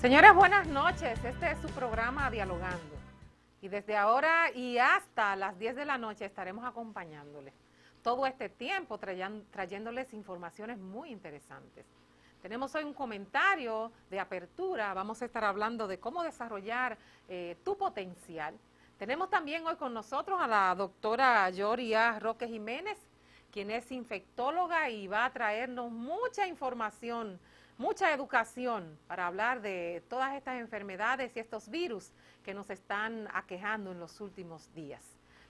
Señores, buenas noches. Este es su programa Dialogando. Y desde ahora y hasta las 10 de la noche estaremos acompañándoles. Todo este tiempo trayéndoles informaciones muy interesantes. Tenemos hoy un comentario de apertura. Vamos a estar hablando de cómo desarrollar tu potencial. Tenemos también hoy con nosotros a la doctora Yoria Roque Jiménez, quien es infectóloga y va a traernos mucha información, mucha educación para hablar de todas estas enfermedades y estos virus que nos están aquejando en los últimos días.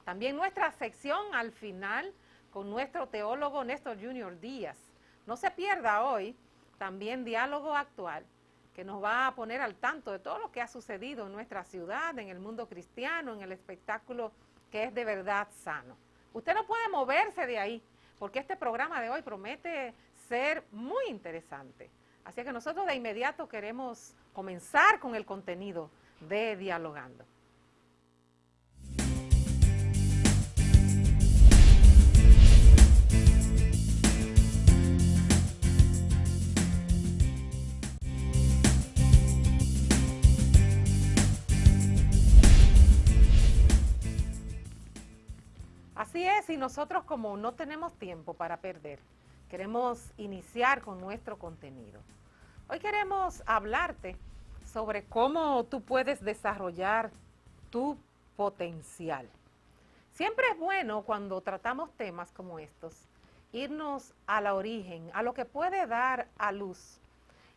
También nuestra sección al final con nuestro teólogo Néstor Junior Díaz. No se pierda hoy también Diálogo Actual, que nos va a poner al tanto de todo lo que ha sucedido en nuestra ciudad, en el mundo cristiano, en el espectáculo que es de verdad sano. Usted no puede moverse de ahí, porque este programa de hoy promete ser muy interesante. Así que nosotros de inmediato queremos comenzar con el contenido de Dialogando. Así es, y nosotros como no tenemos tiempo para perder, queremos iniciar con nuestro contenido. Hoy queremos hablarte sobre cómo tú puedes desarrollar tu potencial. Siempre es bueno cuando tratamos temas como estos, irnos a la origen, a lo que puede dar a luz.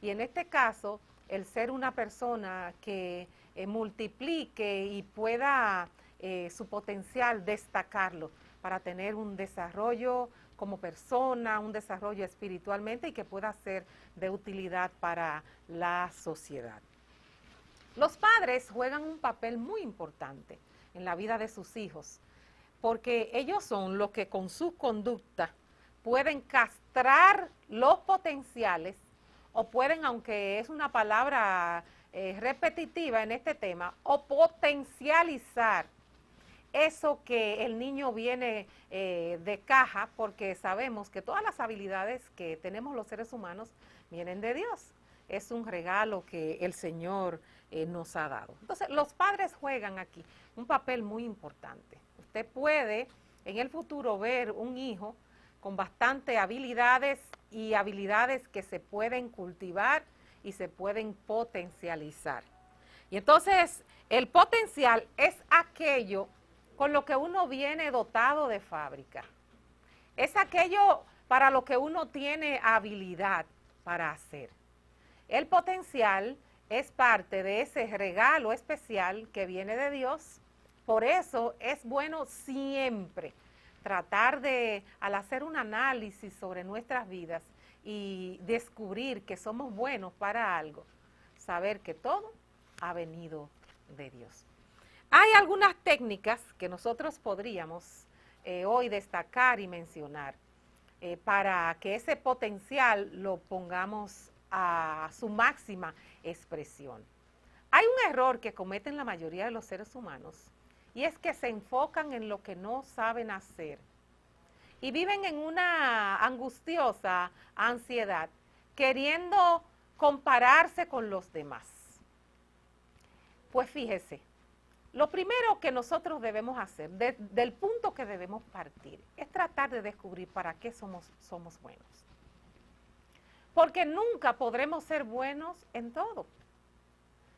Y en este caso, el ser una persona que multiplique y pueda su potencial destacarlo para tener un desarrollo como persona, un desarrollo espiritualmente y que pueda ser de utilidad para la sociedad. Los padres juegan un papel muy importante en la vida de sus hijos, porque ellos son los que con su conducta pueden castrar los potenciales o pueden, aunque es una palabra repetitiva en este tema, o potencializar eso que el niño viene de caja, porque sabemos que todas las habilidades que tenemos los seres humanos vienen de Dios. Es un regalo que el Señor nos ha dado. Entonces, los padres juegan aquí un papel muy importante. Usted puede en el futuro ver un hijo con bastante habilidades y habilidades que se pueden cultivar y se pueden potencializar. Y entonces, el potencial es aquello con lo que uno viene dotado de fábrica. Es aquello para lo que uno tiene habilidad para hacer. El potencial es parte de ese regalo especial que viene de Dios. Por eso es bueno siempre tratar de, al hacer un análisis sobre nuestras vidas y descubrir que somos buenos para algo, saber que todo ha venido de Dios. Hay algunas técnicas que nosotros podríamos hoy destacar y mencionar para que ese potencial lo pongamos a su máxima expresión. Hay un error que cometen la mayoría de los seres humanos y es que se enfocan en lo que no saben hacer y viven en una angustiosa ansiedad queriendo compararse con los demás. Pues fíjese, lo primero que nosotros debemos hacer, del punto que debemos partir, es tratar de descubrir para qué somos buenos. Porque nunca podremos ser buenos en todo.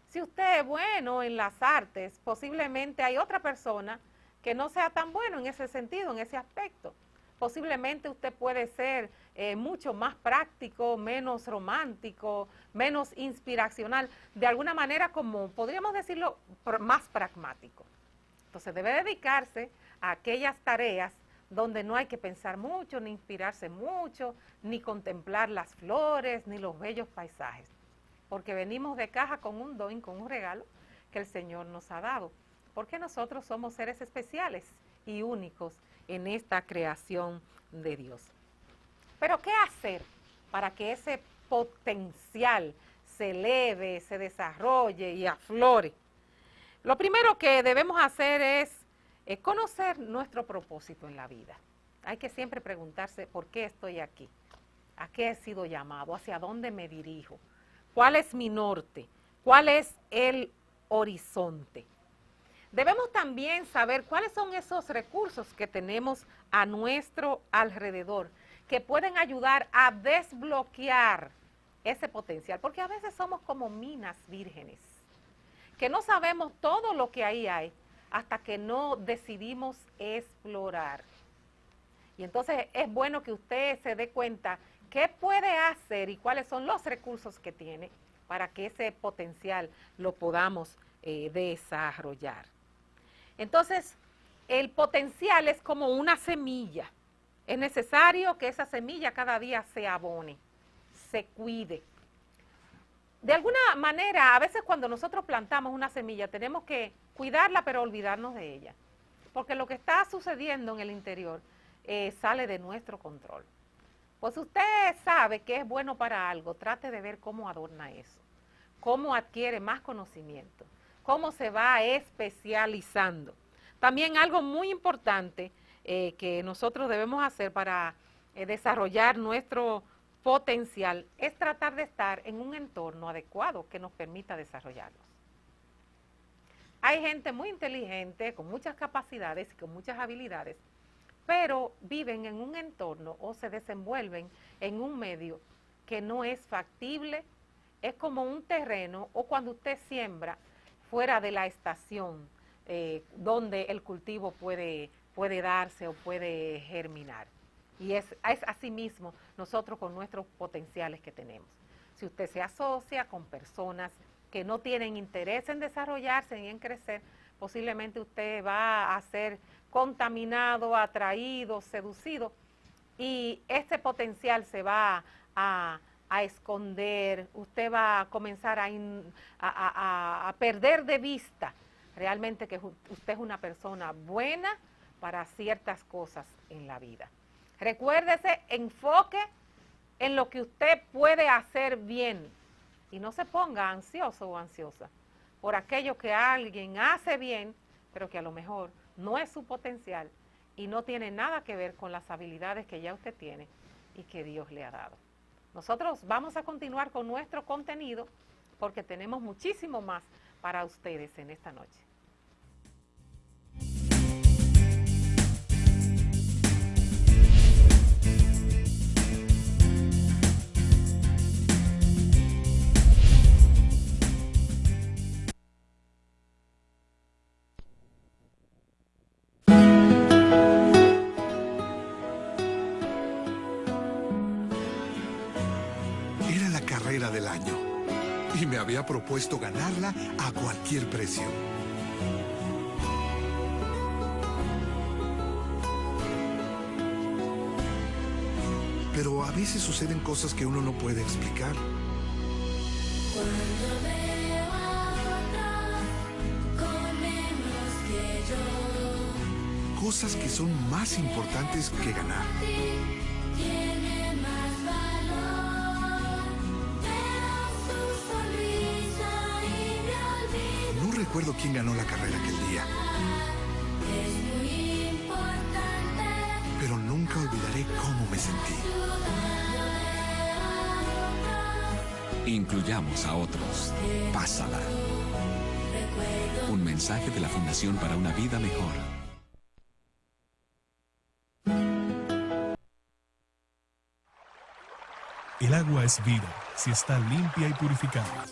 Si usted es bueno en las artes, posiblemente hay otra persona que no sea tan bueno en ese sentido, en ese aspecto. Posiblemente usted puede ser mucho más práctico, menos romántico, menos inspiracional, de alguna manera como podríamos decirlo, más pragmático. Entonces debe dedicarse a aquellas tareas donde no hay que pensar mucho, ni inspirarse mucho, ni contemplar las flores, ni los bellos paisajes, porque venimos de caja con un don, con un regalo que el Señor nos ha dado, porque nosotros somos seres especiales y únicos en esta creación de Dios. Pero ¿qué hacer para que ese potencial se eleve, se desarrolle y aflore? Lo primero que debemos hacer es conocer nuestro propósito en la vida. Hay que siempre preguntarse por qué estoy aquí, a qué he sido llamado, hacia dónde me dirijo, cuál es mi norte, cuál es el horizonte. Debemos también saber cuáles son esos recursos que tenemos a nuestro alrededor que pueden ayudar a desbloquear ese potencial, porque a veces somos como minas vírgenes, que no sabemos todo lo que ahí hay hasta que no decidimos explorar. Y entonces es bueno que usted se dé cuenta qué puede hacer y cuáles son los recursos que tiene para que ese potencial lo podamos desarrollar. Entonces, el potencial es como una semilla. Es necesario que esa semilla cada día se abone, se cuide. De alguna manera, a veces cuando nosotros plantamos una semilla, tenemos que cuidarla, pero olvidarnos de ella. Porque lo que está sucediendo en el interior sale de nuestro control. Pues usted sabe que es bueno para algo, trate de ver cómo adorna eso, cómo adquiere más conocimiento, cómo se va especializando. También algo muy importante que nosotros debemos hacer para desarrollar nuestro potencial es tratar de estar en un entorno adecuado que nos permita desarrollarlos. Hay gente muy inteligente, con muchas capacidades y con muchas habilidades, pero viven en un entorno o se desenvuelven en un medio que no es factible, es como un terreno o cuando usted siembra fuera de la estación donde el cultivo puede darse o puede germinar. Y es así mismo nosotros con nuestros potenciales que tenemos. Si usted se asocia con personas que no tienen interés en desarrollarse ni en crecer, posiblemente usted va a ser contaminado, atraído, seducido, y este potencial se va a esconder, usted va a comenzar a perder de vista realmente que usted es una persona buena para ciertas cosas en la vida. Recuérdese, enfoque en lo que usted puede hacer bien y no se ponga ansioso o ansiosa por aquello que alguien hace bien, pero que a lo mejor no es su potencial y no tiene nada que ver con las habilidades que ya usted tiene y que Dios le ha dado. Nosotros vamos a continuar con nuestro contenido porque tenemos muchísimo más para ustedes en esta noche. Era la carrera del año y me había propuesto ganarla a cualquier precio. Pero a veces suceden cosas que uno no puede explicar. Cuando veo a otro con menos que yo, Cosas que son más importantes que ganar. tiene más valor. Veo su sonrisa y me olvido. No recuerdo quién ganó la carrera aquel día, Es muy importante. pero nunca olvidaré cómo me sentí. Incluyamos a otros. Pásala. Un mensaje de la Fundación para una Vida Mejor. El agua es vida si está limpia y purificada.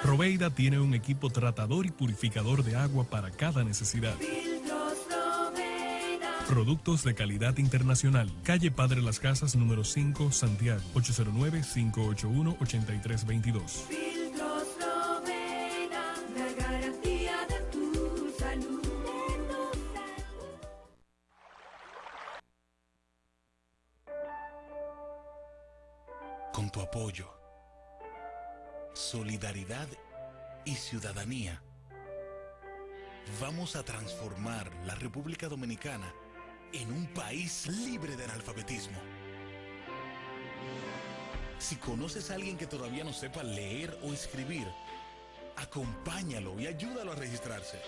Robeida tiene un equipo tratador y purificador de agua para cada necesidad. Productos de calidad internacional. Calle Padre Las Casas, número 5, Santiago. 809-581-8322. La garantía de tu salud. Con tu apoyo, solidaridad y ciudadanía, vamos a transformar la República Dominicana en un país libre de analfabetismo. Si conoces a alguien que todavía no sepa leer o escribir, acompáñalo y ayúdalo a registrarse.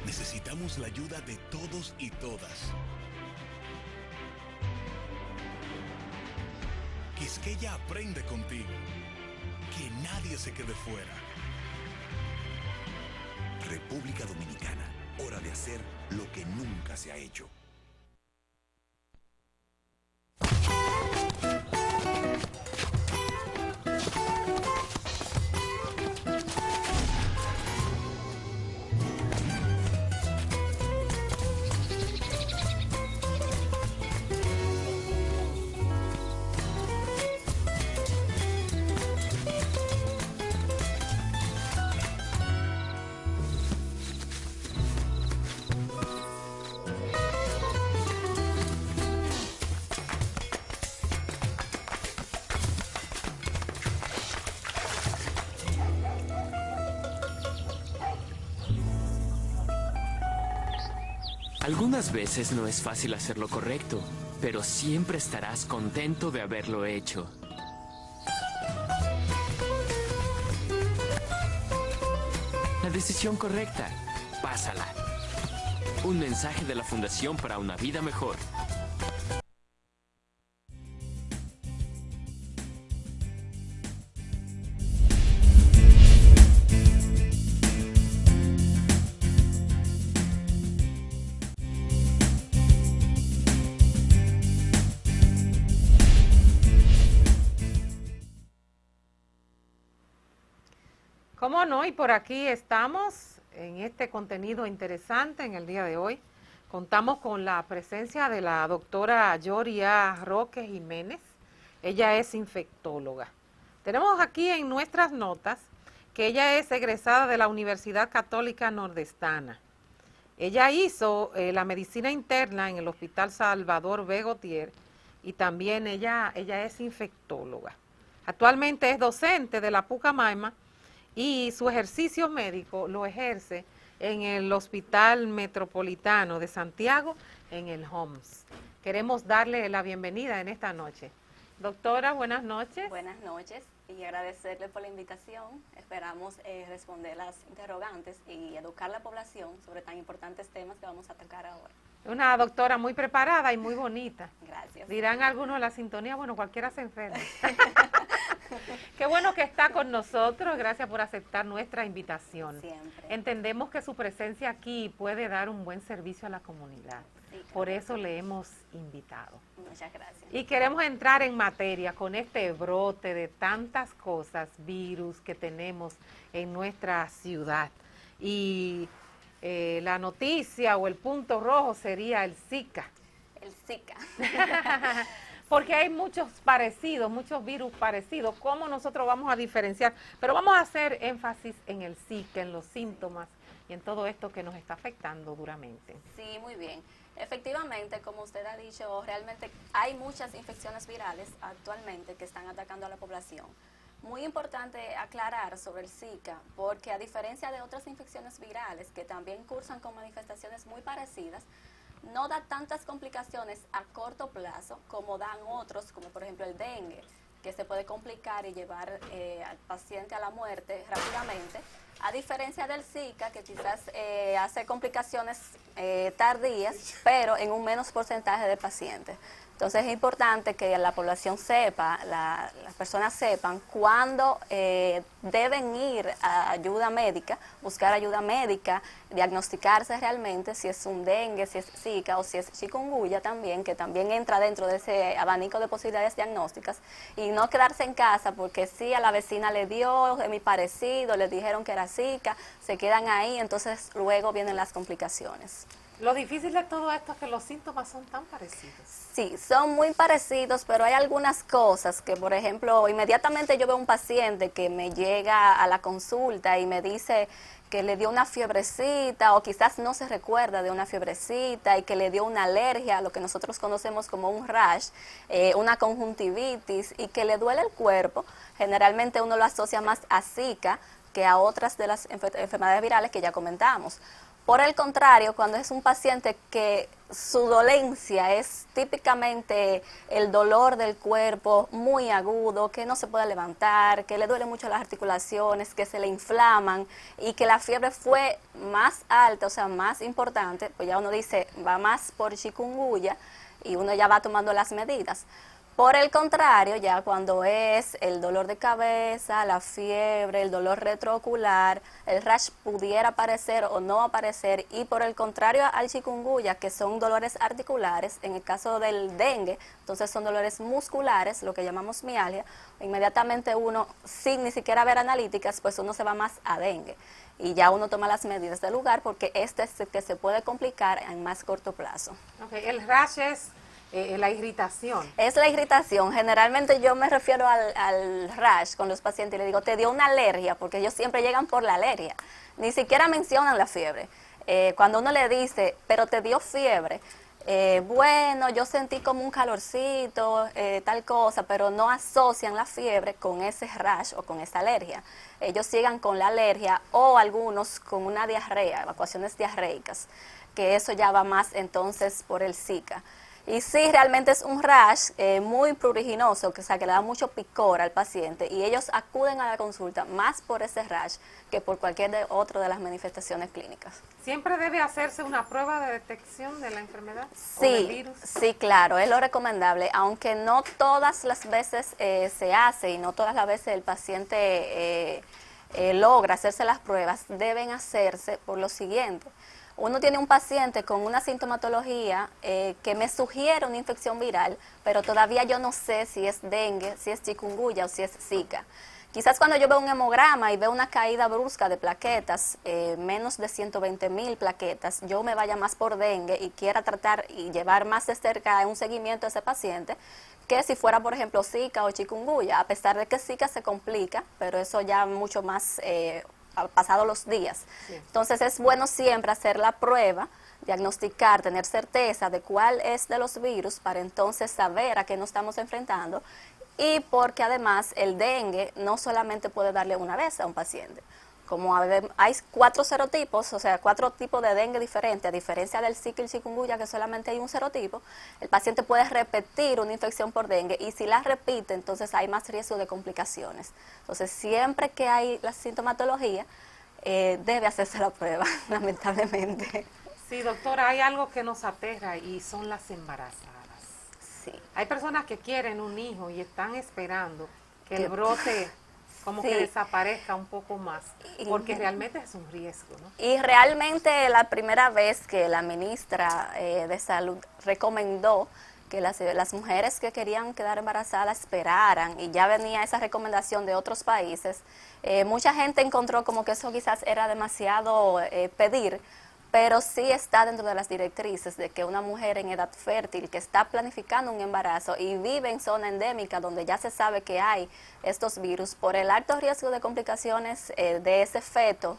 Necesitamos la ayuda de todos y todas. Que es que ella aprende contigo. Que nadie se quede fuera. República Dominicana, hora de hacer lo que nunca se ha hecho. Algunas veces no es fácil hacer lo correcto, pero siempre estarás contento de haberlo hecho. La decisión correcta, pásala. Un mensaje de la Fundación para una Vida Mejor. ¿Cómo no? Y por aquí estamos en este contenido interesante en el día de hoy. Contamos con la presencia de la doctora Yoria Roque Jiménez. Ella es infectóloga. Tenemos aquí en nuestras notas que ella es egresada de la Universidad Católica Nordestana. Ella hizo la medicina interna en el Hospital Salvador B. Gautier y también ella es infectóloga. Actualmente es docente de la Pucamaima y su ejercicio médico lo ejerce en el Hospital Metropolitano de Santiago, en el HOMS. Queremos darle la bienvenida en esta noche. Doctora, buenas noches. Buenas noches y agradecerle por la invitación. Esperamos responder las interrogantes y educar a la población sobre tan importantes temas que vamos a tocar ahora. Una doctora muy preparada y muy bonita. Gracias. Dirán algunos la sintonía, bueno, cualquiera se enferma. Qué bueno que está con nosotros, gracias por aceptar nuestra invitación. Siempre. Entendemos que su presencia aquí puede dar un buen servicio a la comunidad, Sí, claro. por eso le hemos invitado. Muchas gracias. Y queremos entrar en materia con este brote de tantas cosas, virus que tenemos en nuestra ciudad. Y la noticia o el punto rojo sería el Zika. El Zika. Porque hay muchos parecidos, muchos virus parecidos. ¿Cómo nosotros vamos a diferenciar? Pero vamos a hacer énfasis en el Zika, en los síntomas y en todo esto que nos está afectando duramente. Sí, muy bien. Efectivamente, como usted ha dicho, realmente hay muchas infecciones virales actualmente que están atacando a la población. Muy importante aclarar sobre el Zika, porque a diferencia de otras infecciones virales que también cursan con manifestaciones muy parecidas, no da tantas complicaciones a corto plazo como dan otros, como por ejemplo el dengue, que se puede complicar y llevar al paciente a la muerte rápidamente, a diferencia del Zika, que quizás hace complicaciones tardías, pero en un menos porcentaje de pacientes. Entonces es importante que la población sepa, las personas sepan cuándo deben ir a ayuda médica, buscar ayuda médica, diagnosticarse realmente si es un dengue, si es Zika o si es chikungunya también, que también entra dentro de ese abanico de posibilidades diagnósticas, y no quedarse en casa porque sí, a la vecina le dio, es mi parecido, le dijeron que era Zika, se quedan ahí, entonces luego vienen las complicaciones. Lo difícil de todo esto es que los síntomas son tan parecidos. Sí, son muy parecidos, pero hay algunas cosas que, por ejemplo, inmediatamente yo veo un paciente que me llega a la consulta y me dice que le dio una fiebrecita o quizás no se recuerda de una fiebrecita y que le dio una alergia, lo que nosotros conocemos como un rash, una conjuntivitis y que le duele el cuerpo. Generalmente uno lo asocia más a Zika que a otras de las enfermedades virales que ya comentamos. Por el contrario, cuando es un paciente que su dolencia es típicamente el dolor del cuerpo muy agudo, que no se puede levantar, que le duele mucho las articulaciones, que se le inflaman y que la fiebre fue más alta, o sea, más importante, pues ya uno dice, va más por chikungunya y uno ya va tomando las medidas. Por el contrario, ya cuando es el dolor de cabeza, la fiebre, el dolor retroocular, el rash pudiera aparecer o no aparecer, y por el contrario al chikungunya, que son dolores articulares, en el caso del dengue, entonces son dolores musculares, lo que llamamos mialgia, inmediatamente uno, sin ni siquiera ver analíticas, pues uno se va más a dengue. Y ya uno toma las medidas del lugar porque este es el que se puede complicar en más corto plazo. Okay. El rash es la irritación. Es la irritación. Generalmente yo me refiero al rash con los pacientes y le digo, te dio una alergia, porque ellos siempre llegan por la alergia. Ni siquiera mencionan la fiebre. Cuando uno le dice, pero te dio fiebre, bueno, yo sentí como un calorcito, tal cosa, pero no asocian la fiebre con ese rash o con esa alergia. Ellos llegan con la alergia o algunos con una diarrea, evacuaciones diarreicas, que eso ya va más entonces por el Zika. Y sí, realmente es un rash muy pruriginoso, que, o sea, que le da mucho picor al paciente, y ellos acuden a la consulta más por ese rash que por cualquier otro de las manifestaciones clínicas. ¿Siempre debe hacerse una prueba de detección de la enfermedad o Sí, del virus? sí, claro, es lo recomendable, aunque no todas las veces se hace y no todas las veces el paciente logra hacerse las pruebas, deben hacerse por lo siguiente. Uno tiene un paciente con una sintomatología que me sugiere una infección viral, pero todavía yo no sé si es dengue, si es chikungunya o si es Zika. Quizás cuando yo veo un hemograma y veo una caída brusca de plaquetas, menos de 120,000 plaquetas, yo me vaya más por dengue y quiera tratar y llevar más de cerca un seguimiento a ese paciente, que si fuera, por ejemplo, Zika o chikungunya, a pesar de que Zika se complica, pero eso ya mucho más pasado los días. Sí. Entonces es bueno siempre hacer la prueba, diagnosticar, tener certeza de cuál es de los virus para entonces saber a qué nos estamos enfrentando, y porque además el dengue no solamente puede darle una vez a un paciente. Como hay 4 serotipos, o sea, 4 tipos de dengue diferentes, a diferencia del Zika y el chikungunya, que solamente hay un serotipo, el paciente puede repetir una infección por dengue, y si la repite, entonces hay más riesgo de complicaciones. Entonces, siempre que hay la sintomatología, debe hacerse la prueba, lamentablemente. Sí, doctora, hay algo que nos aterra y son las embarazadas. Sí. Hay personas que quieren un hijo y están esperando que el brote como que desaparezca un poco más, porque realmente es un riesgo, ¿no? Y realmente la primera vez que la ministra de Salud recomendó que las mujeres que querían quedar embarazadas esperaran, y ya venía esa recomendación de otros países, mucha gente encontró como que eso quizás era demasiado pedir, pero sí está dentro de las directrices de que una mujer en edad fértil que está planificando un embarazo y vive en zona endémica donde ya se sabe que hay estos virus, por el alto riesgo de complicaciones de ese feto,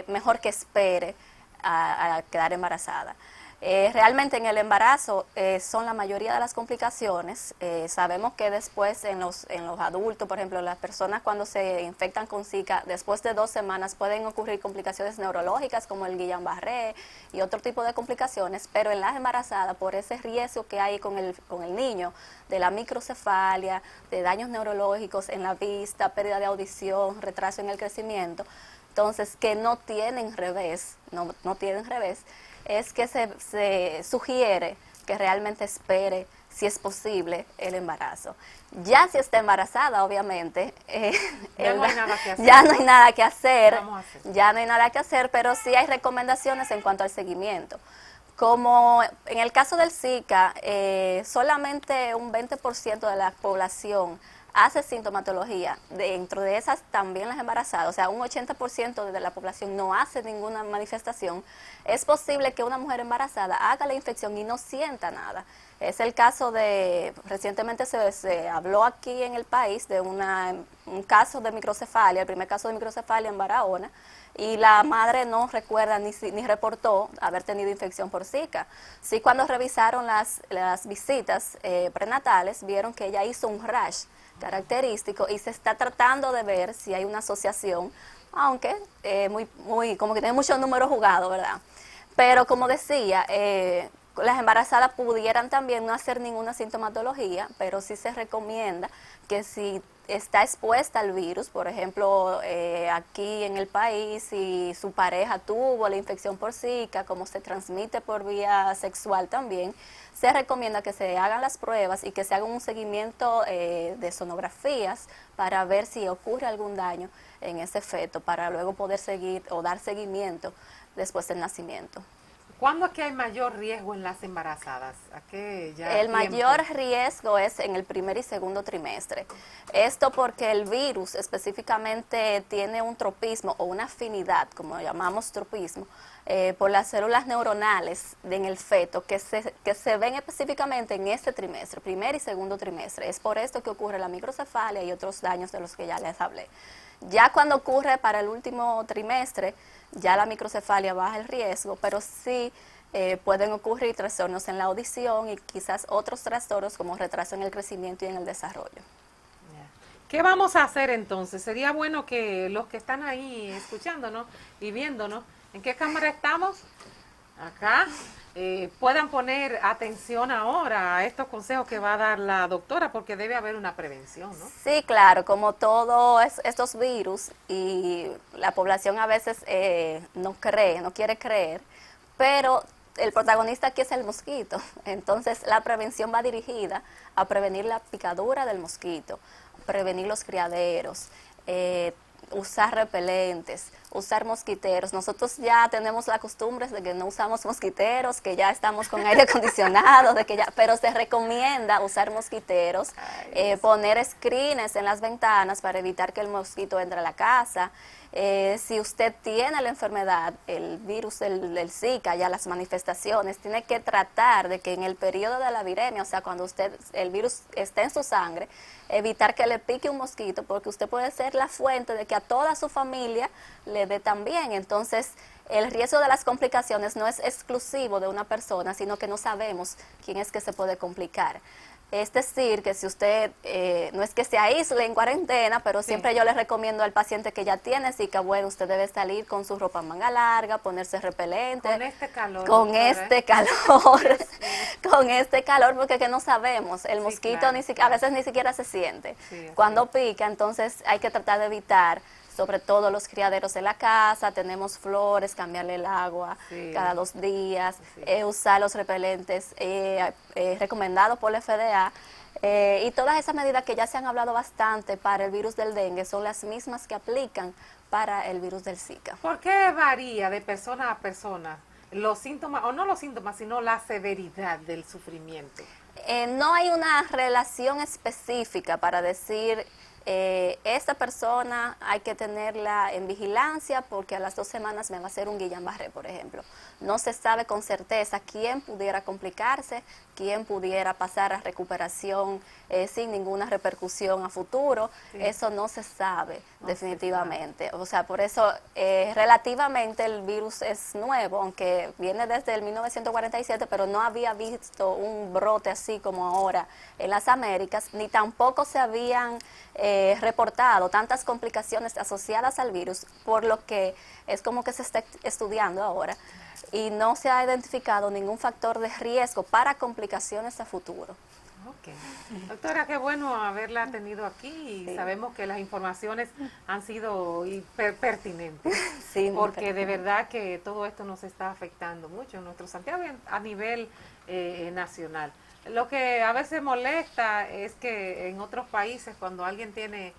mejor que espere a quedar embarazada. Realmente en el embarazo son la mayoría de las complicaciones. Sabemos que después en los adultos, por ejemplo, las personas cuando se infectan con Zika, después de 2 semanas pueden ocurrir complicaciones neurológicas como el Guillain-Barré y otro tipo de complicaciones, pero en las embarazadas, por ese riesgo que hay con el niño, de la microcefalia, de daños neurológicos en la vista, pérdida de audición, retraso en el crecimiento, entonces que no tienen revés, no tienen revés, es que se sugiere que realmente espere, si es posible, el embarazo. Ya si está embarazada, obviamente, ya no hay nada que hacer. Ya no hay nada que hacer, ya no hay nada que hacer, pero sí hay recomendaciones en cuanto al seguimiento. Como en el caso del Zika, solamente un 20% de la población hace sintomatología, dentro de esas también las embarazadas, o sea, un 80% de la población no hace ninguna manifestación, es posible que una mujer embarazada haga la infección y no sienta nada. Es el caso recientemente se habló aquí en el país de un caso de microcefalia, el primer caso de microcefalia en Barahona, y la madre no recuerda ni reportó haber tenido infección por Zika. Sí, cuando revisaron las visitas prenatales, vieron que ella hizo un rash característico y se está tratando de ver si hay una asociación, aunque como que tiene muchos números jugados, ¿verdad? Pero como decía, las embarazadas pudieran también no hacer ninguna sintomatología, pero sí se recomienda que si está expuesta al virus, por ejemplo, aquí en el país, si su pareja tuvo la infección por Zika, como se transmite por vía sexual también, se recomienda que se hagan las pruebas y que se haga un seguimiento de sonografías para ver si ocurre algún daño en ese feto, para luego poder seguir o dar seguimiento después del nacimiento. ¿Cuándo es que hay mayor riesgo en las embarazadas? ¿A qué ya El mayor riesgo es en el primer y segundo trimestre. Esto porque el virus específicamente tiene un tropismo o una afinidad, como llamamos tropismo, por las células neuronales en el feto que se ven específicamente en este trimestre, primer y segundo trimestre. Es por esto que ocurre la microcefalia y otros daños de los que ya les hablé. Ya cuando ocurre para el último trimestre, ya la microcefalia baja el riesgo, pero sí pueden ocurrir trastornos en la audición y quizás otros trastornos como retraso en el crecimiento y en el desarrollo. ¿Qué vamos a hacer entonces? Sería bueno que los que están ahí escuchándonos y viéndonos, ¿en qué cámara estamos? Acá. Puedan poner atención ahora a estos consejos que va a dar la doctora, porque debe haber una prevención, ¿no? Sí, claro, como todos estos virus, y la población a veces no quiere creer, pero el protagonista aquí es el mosquito. Entonces la prevención va dirigida a prevenir la picadura del mosquito, prevenir los criaderos, usar repelentes, usar mosquiteros. Nosotros ya tenemos la costumbre de que no usamos mosquiteros, que ya estamos con aire acondicionado, pero se recomienda usar mosquiteros, poner screens en las ventanas para evitar que el mosquito entre a la casa. Si usted tiene la enfermedad, el virus del Zika, ya las manifestaciones, tiene que tratar de que en el periodo de la viremia, o sea, cuando el virus esté en su sangre, evitar que le pique un mosquito, porque usted puede ser la fuente de que a toda su familia le dé también. Entonces, el riesgo de las complicaciones no es exclusivo de una persona, sino que no sabemos quién es que se puede complicar. Es decir, que si usted, no es que se aísle en cuarentena, pero siempre yo le recomiendo al paciente que ya tiene Zika, bueno, usted debe salir con su ropa manga larga, ponerse repelente. Con este calor. Con este calor, porque que no sabemos, el mosquito claro, a veces ni siquiera se siente. Sí, cuando pica, entonces hay que tratar de evitar, sobre todo los criaderos de la casa, tenemos flores, cambiarle el agua cada 2 días, usar los repelentes recomendados por la FDA, y todas esas medidas que ya se han hablado bastante para el virus del dengue son las mismas que aplican para el virus del Zika. ¿Por qué varía de persona a persona los síntomas, o no los síntomas, sino la severidad del sufrimiento? No hay una relación específica para decir esta persona hay que tenerla en vigilancia porque a las 2 semanas me va a hacer un Guillain-Barré, por ejemplo. No se sabe con certeza quién pudiera complicarse, quién pudiera pasar a recuperación sin ninguna repercusión a futuro. Eso no se sabe definitivamente. O sea, por eso relativamente el virus es nuevo, aunque viene desde el 1947, pero no había visto un brote así como ahora en las Américas, ni tampoco se habían reportado tantas complicaciones asociadas al virus, por lo que es como que se está estudiando ahora y no se ha identificado ningún factor de riesgo para complicaciones a futuro. Okay. Doctora, qué bueno haberla tenido aquí y sabemos que las informaciones han sido pertinentes, porque de verdad que todo esto nos está afectando mucho en nuestro Santiago a nivel nacional. Lo que a veces molesta es que en otros países, cuando alguien tiene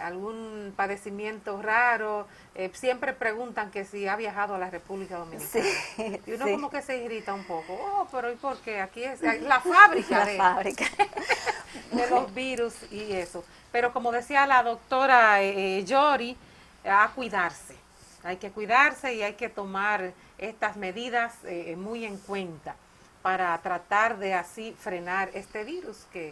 algún padecimiento raro, siempre preguntan que si ha viajado a la República Dominicana. Y uno como que se irrita un poco. Pero ¿y por qué? Aquí es la fábrica, de los virus y eso. Pero como decía la doctora Yori, a cuidarse. Hay que cuidarse y hay que tomar estas medidas muy en cuenta para tratar de así frenar este virus que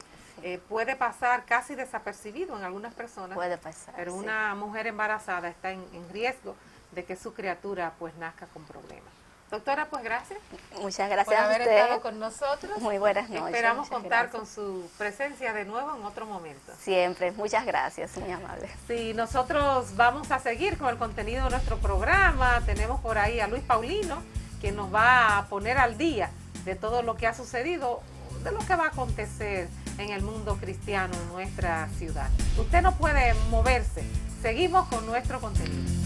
puede pasar casi desapercibido en algunas personas. Puede pasar, pero una mujer embarazada está en riesgo de que su criatura pues nazca con problemas. Doctora, pues gracias. Muchas gracias por a haber usted. estado con nosotros. Muy buenas noches. Esperamos contar con su presencia de nuevo en otro momento. Siempre, muchas gracias, muy amable. Sí, nosotros vamos a seguir con el contenido de nuestro programa. Tenemos por ahí a Luis Paulino, que nos va a poner al día de todo lo que ha sucedido, de lo que va a acontecer en el mundo cristiano en nuestra ciudad. Usted no puede moverse. Seguimos con nuestro contenido.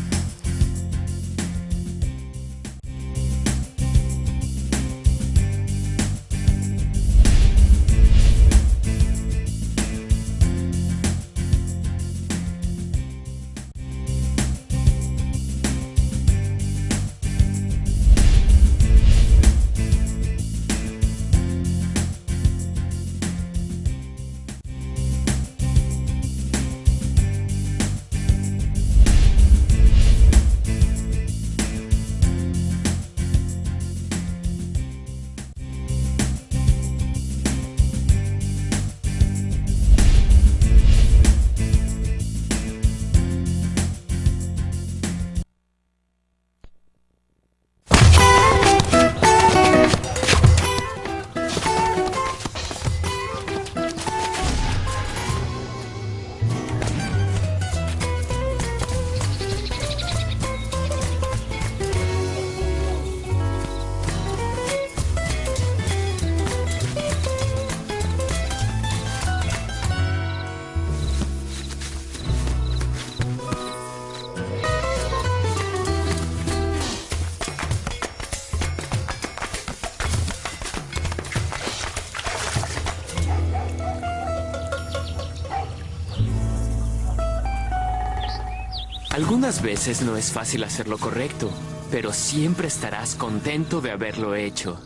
Algunas veces no es fácil hacer lo correcto, pero siempre estarás contento de haberlo hecho.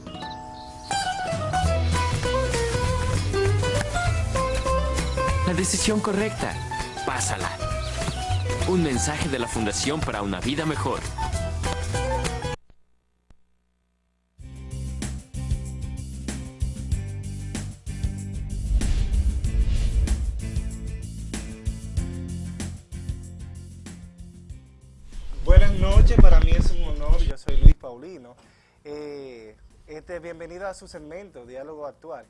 La decisión correcta, pásala. Un mensaje de la Fundación para una Vida Mejor. Buenas noches, para mí es un honor, yo soy Luis Paulino. Bienvenido a su segmento, Diálogo Actual.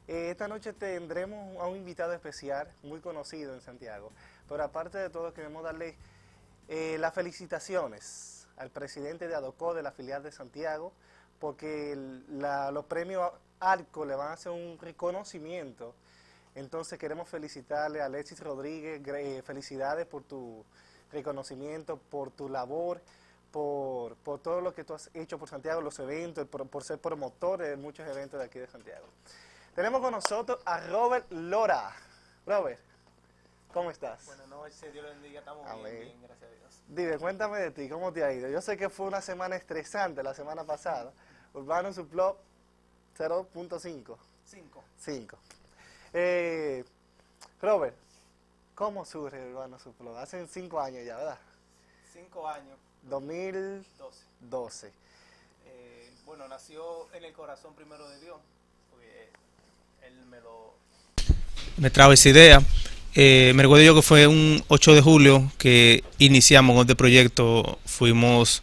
Esta noche tendremos a un invitado especial, muy conocido en Santiago, pero aparte de todo queremos darle las felicitaciones al presidente de ADOCO de la filial de Santiago, porque los premios ARCO le van a hacer un reconocimiento. Entonces queremos felicitarle a Alexis Rodríguez, felicidades por tu reconocimiento, por tu labor, por todo lo que tú has hecho por Santiago, los eventos, por ser promotor de muchos eventos de aquí de Santiago. Tenemos con nosotros a Robert Lora. Robert, ¿cómo estás? Buenas noches, Dios lo bendiga, estamos bien, gracias a Dios. Dime, cuéntame de ti, ¿cómo te ha ido? Yo sé que fue una semana estresante la semana pasada. Urbano Subplot 0.5. 5. Robert, ¿cómo surge Urbano Subplot? Hace 5 años ya, ¿verdad? 5 años. 2012. Bueno, nació en el corazón primero de Dios, porque él me trajo esa idea. Me recuerdo yo que fue un 8 de julio que iniciamos con este proyecto. Fuimos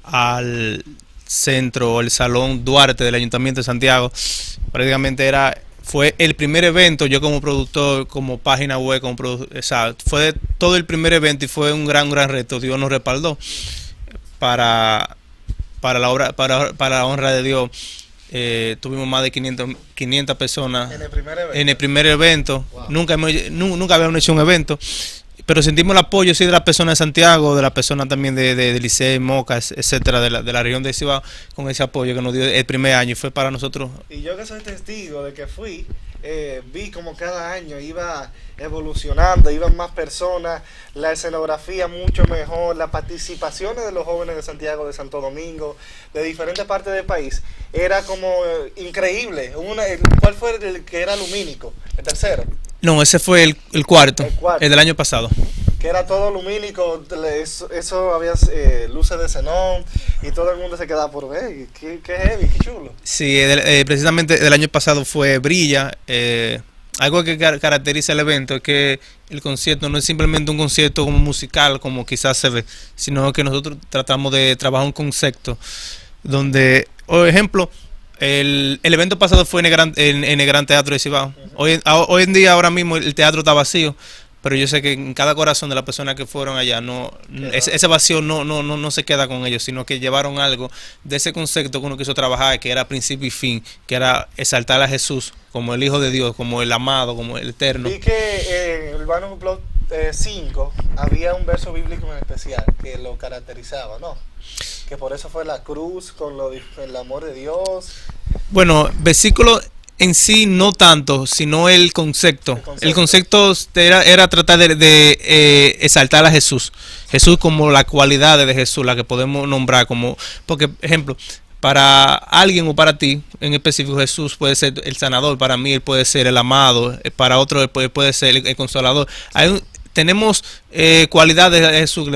al centro, al Salón Duarte del Ayuntamiento de Santiago. Prácticamente fue el primer evento, yo como productor, como página web, fue todo el primer evento y fue un gran reto. Dios nos respaldó para la honra de Dios. Tuvimos más de 500 personas en el primer evento. Wow. Nunca habíamos hecho un evento, pero sentimos el apoyo sí de las personas de Santiago, de las personas también de Licey, Moca, etcétera, de la región de Cibao, con ese apoyo que nos dio el primer año, y fue para nosotros. Y yo que soy testigo de que fui, vi como cada año iba evolucionando, iban más personas, la escenografía mucho mejor, las participaciones de los jóvenes de Santiago, de Santo Domingo, de diferentes partes del país, era como increíble. ¿Cuál fue el que era lumínico? ¿El tercero? No, ese fue el cuarto, el del año pasado. Que era todo lumínico, eso había luces de xenón y todo el mundo se quedaba por ver. Qué heavy, qué chulo. Sí, precisamente el año pasado fue Brilla. Algo que caracteriza el evento es que el concierto no es simplemente un concierto como musical, como quizás se ve, sino que nosotros tratamos de trabajar un concepto donde, por ejemplo, el evento pasado fue en el Gran Teatro de Cibao. Hoy en día, ahora mismo, el teatro está vacío, pero yo sé que en cada corazón de las personas que fueron allá, ese vacío no se queda con ellos, sino que llevaron algo de ese concepto que uno quiso trabajar, que era principio y fin, que era exaltar a Jesús como el Hijo de Dios, como el amado, como el eterno. Vi que en Urbanos Blog 5 había un verso bíblico en especial que lo caracterizaba, ¿no? Que por eso fue la cruz, con el amor de Dios. Bueno, versículo en sí no tanto, sino el concepto. El concepto era tratar de exaltar a Jesús. Jesús como la cualidad de Jesús, la que podemos nombrar como, porque, ejemplo, para alguien o para ti, en específico Jesús puede ser el sanador, para mí él puede ser el amado, para otro él puede ser el consolador. Tenemos cualidades de Jesús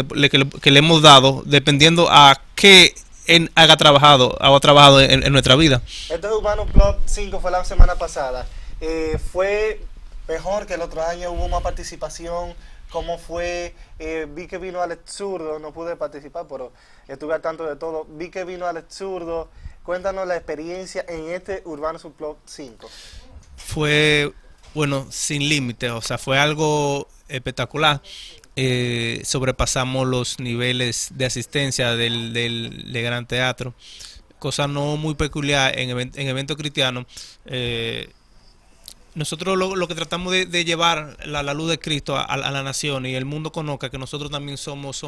que le hemos dado dependiendo a qué ha trabajado en nuestra vida. Este Urbanos Blog 5 fue la semana pasada. Fue mejor que el otro año, hubo más participación. ¿Cómo fue? Vi que vino Alex Zurdo, no pude participar, pero estuve al tanto de todo. Vi que vino Alex Zurdo. Cuéntanos la experiencia en este Urbanos Blog 5. Fue, bueno, sin límites, o sea, fue algo espectacular. Sobrepasamos los niveles de asistencia del Gran Teatro, cosa no muy peculiar en eventos cristianos. Nosotros lo que tratamos de llevar la luz de Cristo a la nación y el mundo conozca que nosotros también sumamos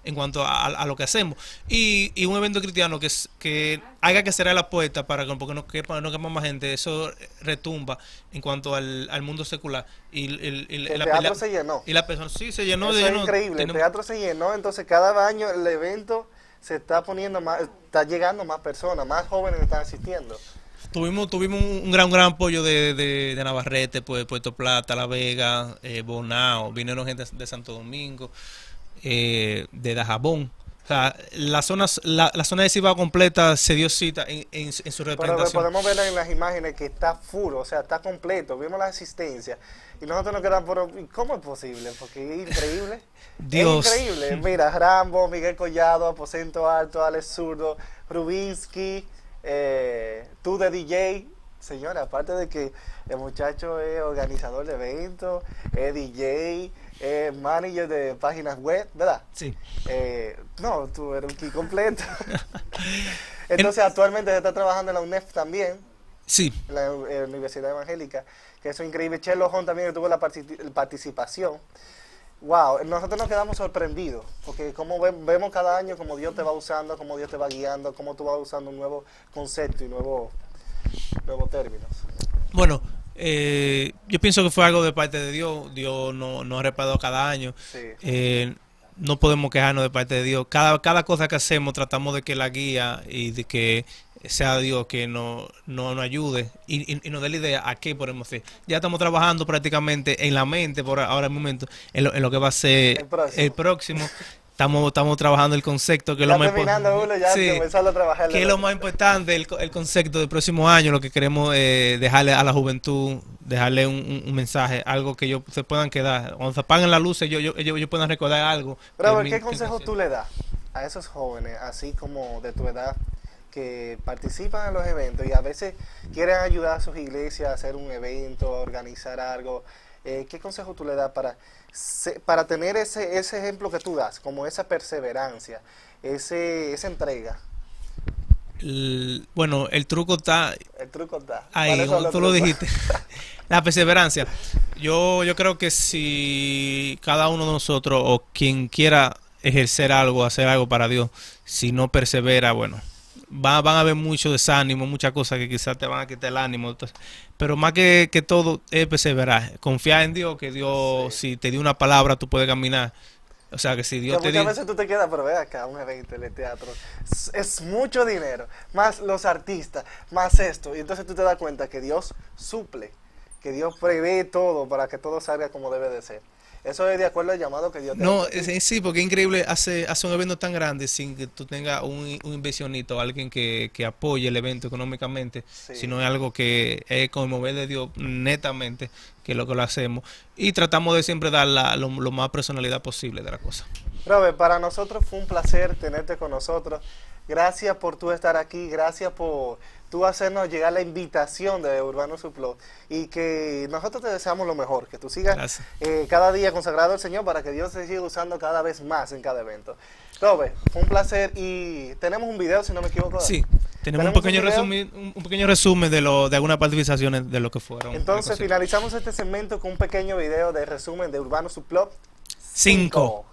en cuanto a lo que hacemos, y un evento cristiano que haya que cerrar la puerta porque no quepa más gente, eso retumba en cuanto al mundo secular, y el teatro se llenó y la persona sí se llenó. Eso es increíble. El teatro se llenó, entonces cada año el evento se está poniendo más, está llegando más personas, más jóvenes están asistiendo. Tuvimos un gran apoyo de Navarrete, pues, Puerto Plata, La Vega, Bonao, vinieron gente de Santo Domingo, de Dajabón. O sea, la zona de Cibao completa se dio cita en su representación. Pero podemos ver en las imágenes que está full, o sea, está completo. Vimos la asistencia y nosotros nos quedamos por... ¿Cómo es posible? Porque es increíble. Dios. Es increíble. Mira, Rambo, Miguel Collado, Aposento Alto, Alex Zurdo, Rubinsky... tú de DJ, señora, aparte de que el muchacho es organizador de eventos, es DJ, es manager de páginas web, ¿verdad? Sí. No, tú eres un kit completo. Entonces actualmente se está trabajando en la UNEF también. Sí. En la Universidad Evangélica, que eso es increíble. Chelo Hon también tuvo la participación. Wow, nosotros nos quedamos sorprendidos, porque como vemos cada año cómo Dios te va usando, cómo Dios te va guiando, cómo tú vas usando un nuevo concepto y nuevos términos. Bueno, yo pienso que fue algo de parte de Dios. Dios nos ha reparado cada año. Sí. No podemos quejarnos de parte de Dios. Cada cosa que hacemos tratamos de que la guía y de que sea Dios que nos ayude y nos dé la idea a qué podemos hacer. Ya estamos trabajando prácticamente en la mente por ahora el momento en lo que va a ser el próximo. Estamos trabajando el concepto, que es lo más importante. Que es lo más importante, el concepto del próximo año, lo que queremos dejarle a la juventud, dejarle un mensaje, algo que ellos se puedan quedar. Cuando se apaguen las luces, ellos puedan recordar algo. Pero, ¿qué consejo tú le das a esos jóvenes, así como de tu edad, que participan en los eventos y a veces quieren ayudar a sus iglesias a hacer un evento, a organizar algo? ¿Qué consejo tú le das para tener ese ejemplo que tú das, como esa perseverancia, esa entrega? Bueno, el truco está ahí, tú lo dijiste. La perseverancia. Yo creo que si cada uno de nosotros o quien quiera ejercer algo, hacer algo para Dios, si no persevera, bueno, van a haber mucho desánimo, muchas cosas que quizás te van a quitar el ánimo. Entonces, pero más que todo es perseverar, confiar en Dios, que Dios, sí, si te dio una palabra, tú puedes caminar. O sea, que si Dios te dio... Muchas veces tú te quedas, pero ve acá, un evento de teatro, es mucho dinero, más los artistas, más esto, y entonces tú te das cuenta que Dios suple, que Dios prevé todo para que todo salga como debe de ser. Eso es de acuerdo al llamado que Dios te da. Sí, porque es increíble hace un evento tan grande sin que tú tengas un inversionista o alguien que apoye el evento económicamente, sí, sino es algo que es como mover de Dios netamente, que es lo que lo hacemos. Y tratamos de siempre dar lo más personalidad posible de la cosa. Robert, para nosotros fue un placer tenerte con nosotros. Gracias por tú estar aquí, gracias por tú hacernos llegar la invitación de Urbano Subplot y que nosotros te deseamos lo mejor, que tú sigas cada día consagrado al Señor para que Dios te siga usando cada vez más en cada evento. Robert, fue un placer y tenemos un video, si no me equivoco. Sí, tenemos un pequeño resumen de algunas participaciones de lo que fueron. Entonces finalizamos este segmento con un pequeño video de resumen de Urbano Subplot 5.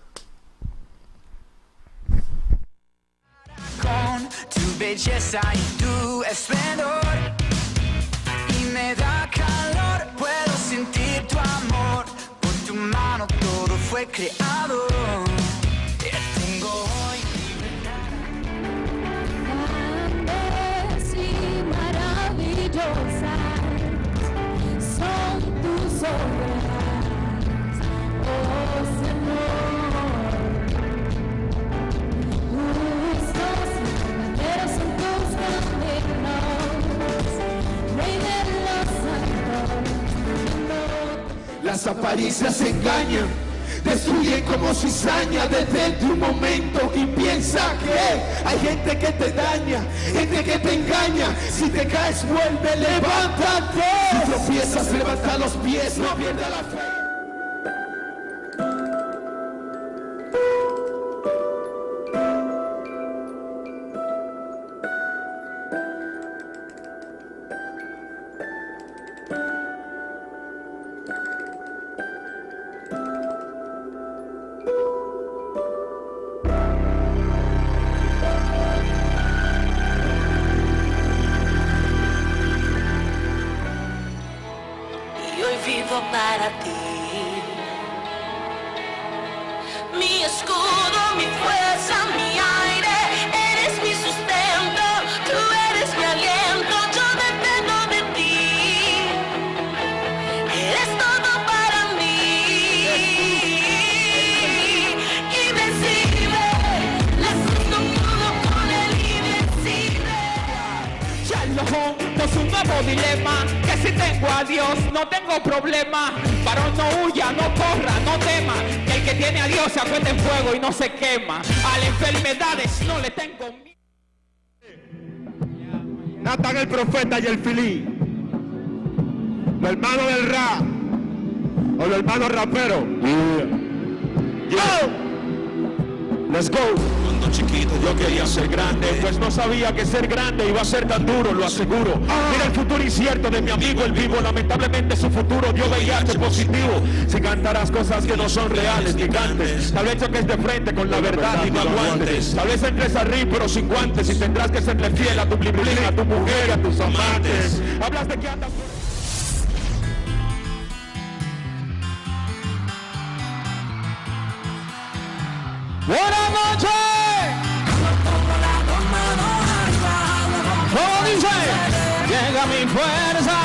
Con tu belleza y tu esplendor y me da calor, puedo sentir tu amor, por tu mano todo fue creado. Tengo hoy Grandes y maravillosas son tus obras, oh Señor. Las apariencias engañan, destruyen como cizaña. Detente un momento y piensa que hay gente que te daña, gente que te engaña. Si te caes, vuelve, levántate. Si tropiezas, levanta los pies, no pierdas la fe. Para ti, mi escudo, mi fuerza, mi aire, eres mi sustento, tú eres mi aliento, yo dependo de ti, eres todo para mí, invencible, la cruz no pudo con el invencible. Shalom, pues un nuevo dilema, que si tengo a Dios no tengo problema. Varón, no huya, no corra, no tema, que el que tiene a Dios se acuesta en fuego y no se quema. A las enfermedades no le tengo miedo. Nathan el profeta y el filí, los hermanos del rap o los hermanos raperos. Let's go. Cuando chiquito yo quería ser grande, pues no sabía que ser grande iba a ser tan duro, lo aseguro. Mira el futuro incierto de mi amigo el vivo, lamentablemente su futuro dio VIH positivo. Si cantarás cosas que no son reales, gigantes, tal vez choques de frente con la verdad y no aguantes. Tal vez entres a ring pero sin guantes y tendrás que serle fiel a tu blibli, a tu mujer, a tus amantes. Hablas de que andas por... Buenas noches. ¿Cómo dice? Llega mi fuerza,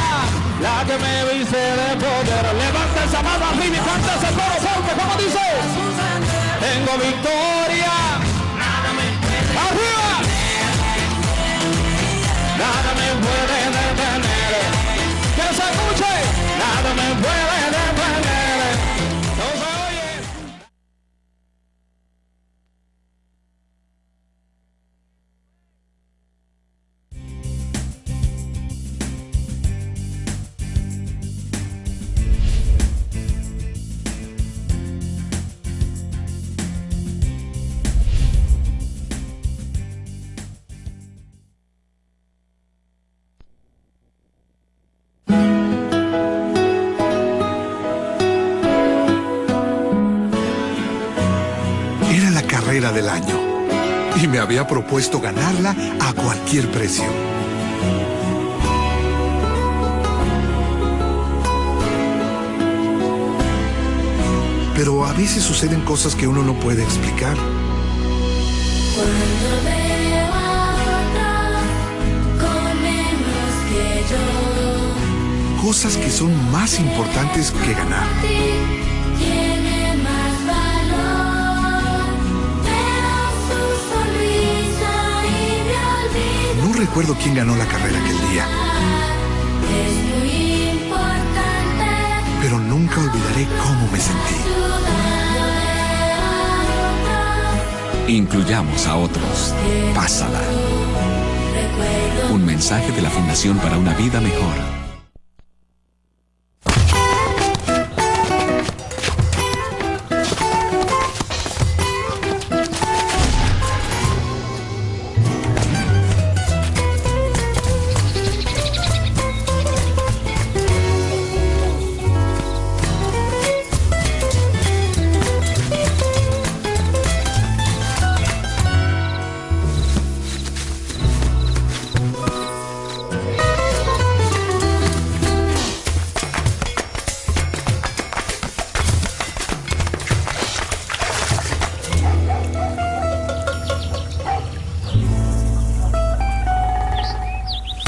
la que me viste de poder. Levanta esa mano arriba y canta ese coro fuerte. ¿Cómo dice? Tengo victoria. Arriba. Nada me puede detener. Que se escuche. Nada me puede detener. No se oye. Del año y me había propuesto ganarla a cualquier precio. Pero a veces suceden cosas que uno no puede explicar. Cuando veo a otro con menos que yo, Cosas que son más importantes que ganar. tiene más valor. Veo su sonrisa y me olvido. No recuerdo quién ganó la carrera aquel día, Es muy importante. pero nunca olvidaré cómo me sentí. Cuando veo a otro Incluyamos a otros. Pásala. Un mensaje de la Fundación para una Vida Mejor.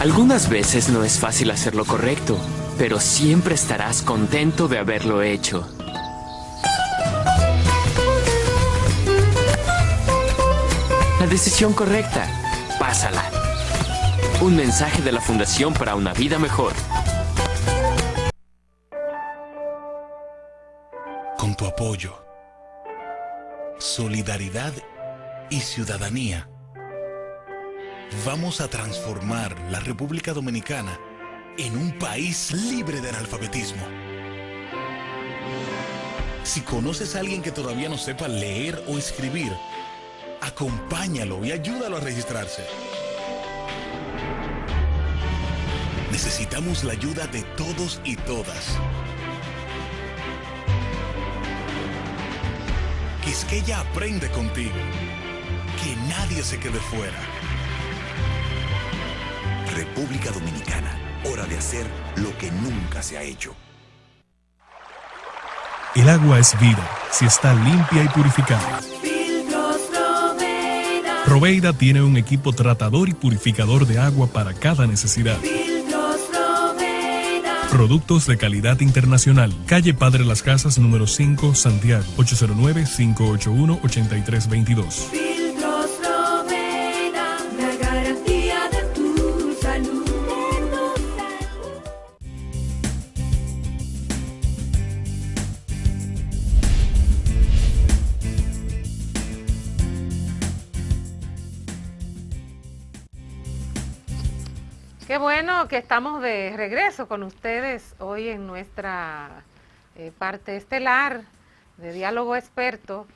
Algunas veces no es fácil hacer lo correcto, pero siempre estarás contento de haberlo hecho. La decisión correcta, pásala. Un mensaje de la Fundación para una Vida Mejor. Con tu apoyo, solidaridad y ciudadanía, vamos a transformar la República Dominicana en un país libre de analfabetismo. Si conoces a alguien que todavía no sepa leer o escribir, acompáñalo y ayúdalo a registrarse. Necesitamos la ayuda de todos y todas. Quisqueya aprende contigo. Que nadie se quede fuera. República Dominicana, hora de hacer lo que nunca se ha hecho. El agua es vida si está limpia y purificada. Roveida tiene un equipo tratador y purificador de agua para cada necesidad. Productos de calidad internacional. Calle Padre Las Casas, número 5, Santiago. 809-581-8322. Qué bueno que estamos de regreso con ustedes hoy en nuestra parte estelar de Diálogo Experto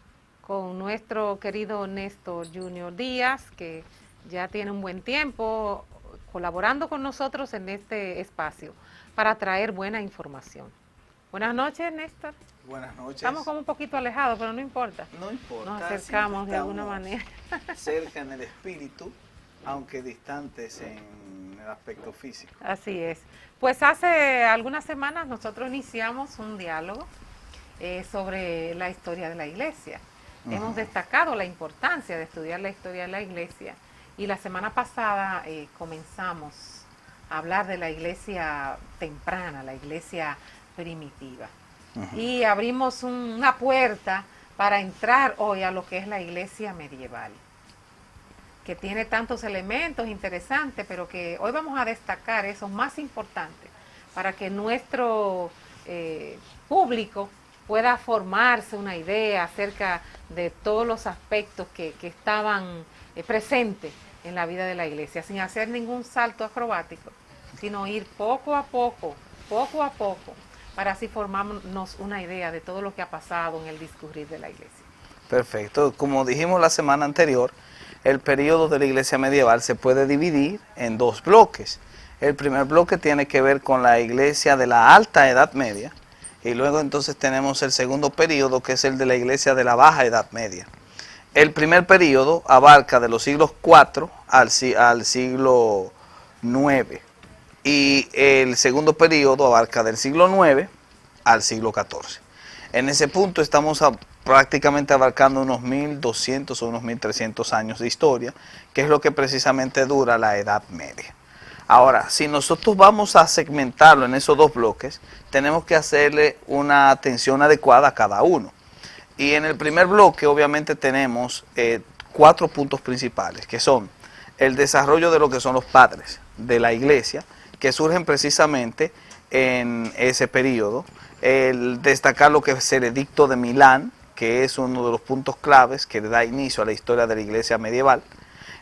con nuestro querido Néstor Junior Díaz, que ya tiene un buen tiempo colaborando con nosotros en este espacio para traer buena información. Buenas noches, Néstor. Buenas noches. Estamos como un poquito alejados, pero no importa. No importa. Nos acercamos de alguna manera. Cerca en el espíritu, aunque distantes en el aspecto físico. Así es. Pues hace algunas semanas nosotros iniciamos un diálogo sobre la historia de la Iglesia. Hemos destacado la importancia de estudiar la historia de la Iglesia y la semana pasada comenzamos a hablar de la Iglesia temprana, la Iglesia primitiva. Y abrimos una puerta para entrar hoy a lo que es la Iglesia medieval, que tiene tantos elementos interesantes, pero que hoy vamos a destacar esos más importantes para que nuestro público pueda formarse una idea acerca de todos los aspectos que estaban presentes en la vida de la Iglesia, sin hacer ningún salto acrobático, sino ir poco a poco, para así formarnos una idea de todo lo que ha pasado en el discurrir de la Iglesia. Perfecto. Como dijimos la semana anterior, el periodo de la Iglesia medieval se puede dividir en dos bloques. El primer bloque tiene que ver con la Iglesia de la Alta Edad Media, y luego entonces tenemos el segundo periodo, que es el de la Iglesia de la Baja Edad Media. El primer periodo abarca de los siglos IV al siglo IX, y el segundo periodo abarca del siglo IX al siglo XIV. En ese punto estamos prácticamente abarcando unos 1200 o unos 1300 años de historia, que es lo que precisamente dura la Edad Media. Ahora, si nosotros vamos a segmentarlo en esos dos bloques, tenemos que hacerle una atención adecuada a cada uno. Y en el primer bloque obviamente tenemos 4 puntos principales, que son el desarrollo de lo que son los padres de la Iglesia, que surgen precisamente en ese periodo, el destacar lo que es el Edicto de Milán, que es uno de los puntos claves que da inicio a la historia de la iglesia medieval,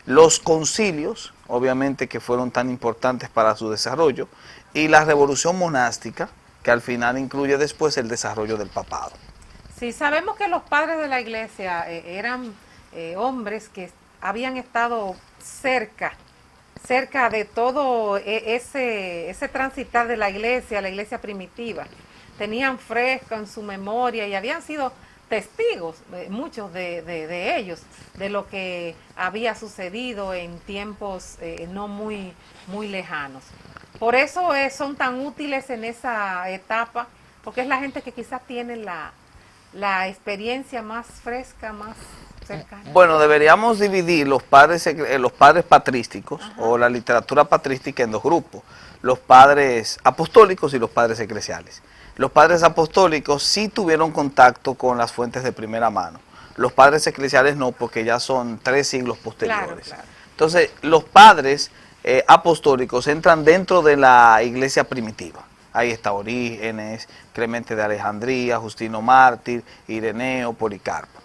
los concilios, obviamente que fueron tan importantes para su desarrollo, y la revolución monástica, que al final incluye después el desarrollo del papado. Sí, sabemos que los padres de la iglesia eran hombres que habían estado cerca de todo ese transitar de la iglesia primitiva. Tenían fresco en su memoria y habían sido testigos, muchos de ellos, de lo que había sucedido en tiempos no muy lejanos. Por eso son tan útiles en esa etapa, porque es la gente que quizás tiene la experiencia más fresca, más cercana. Bueno, deberíamos dividir los padres patrísticos o la literatura patrística en dos grupos, los padres apostólicos y los padres eclesiales. Los padres apostólicos sí tuvieron contacto con las fuentes de primera mano. Los padres eclesiales no, porque ya son 3 siglos posteriores. Claro. Entonces, los padres apostólicos entran dentro de la iglesia primitiva. Ahí está Orígenes, Clemente de Alejandría, Justino Mártir, Ireneo, Policarpo.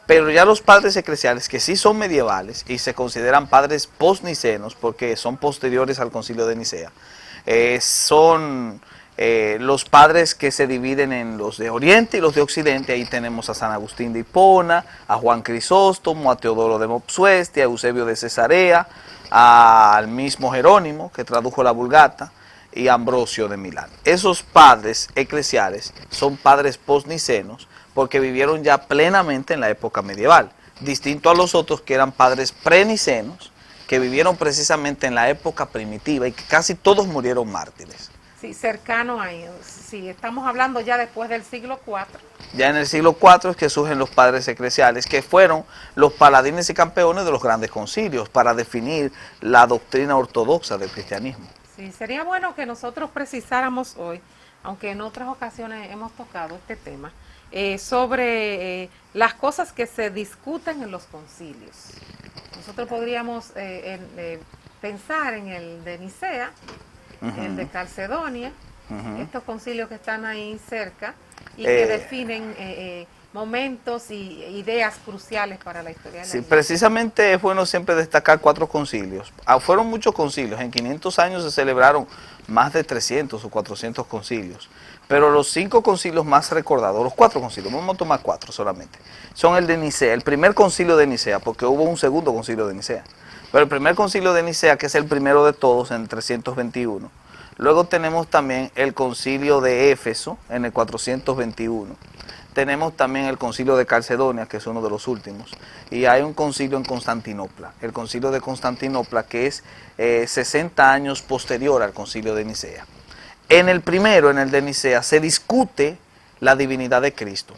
Pero ya los padres eclesiales, que sí son medievales y se consideran padres postnicenos, porque son posteriores al concilio de Nicea, son los padres que se dividen en los de Oriente y los de Occidente. Ahí tenemos a San Agustín de Hipona, a Juan Crisóstomo, a Teodoro de Mopsuestia, a Eusebio de Cesarea, al mismo Jerónimo, que tradujo la Vulgata, y Ambrosio de Milán. Esos padres eclesiales son padres postnicenos porque vivieron ya plenamente en la época medieval, distinto a los otros que eran padres prenicenos, que vivieron precisamente en la época primitiva y que casi todos murieron mártires. Sí, cercano ahí. Sí, estamos hablando ya después del siglo IV. Ya en el siglo IV es que surgen los padres eclesiales, que fueron los paladines y campeones de los grandes concilios para definir la doctrina ortodoxa del cristianismo. Sí, sería bueno que nosotros precisáramos hoy, aunque en otras ocasiones hemos tocado este tema, sobre las cosas que se discuten en los concilios. Nosotros podríamos pensar en el de Nicea, el de Calcedonia, estos concilios que están ahí cerca y que definen momentos y ideas cruciales para la historia de la iglesia. Precisamente es bueno siempre destacar 4 concilios. Fueron muchos concilios, en 500 años se celebraron más de 300 o 400 concilios, pero los 5 concilios más recordados, los 4 concilios, vamos a tomar 4 solamente, son el de Nicea, el primer concilio de Nicea, porque hubo un segundo concilio de Nicea, pero el primer concilio de Nicea, que es el primero de todos, en 321. Luego tenemos también el concilio de Éfeso, en el 421. Tenemos también el concilio de Calcedonia, que es uno de los últimos. Y hay un concilio en Constantinopla, el concilio de Constantinopla, que es 60 años posterior al concilio de Nicea. En el primero, en el de Nicea, se discute la divinidad de Cristo.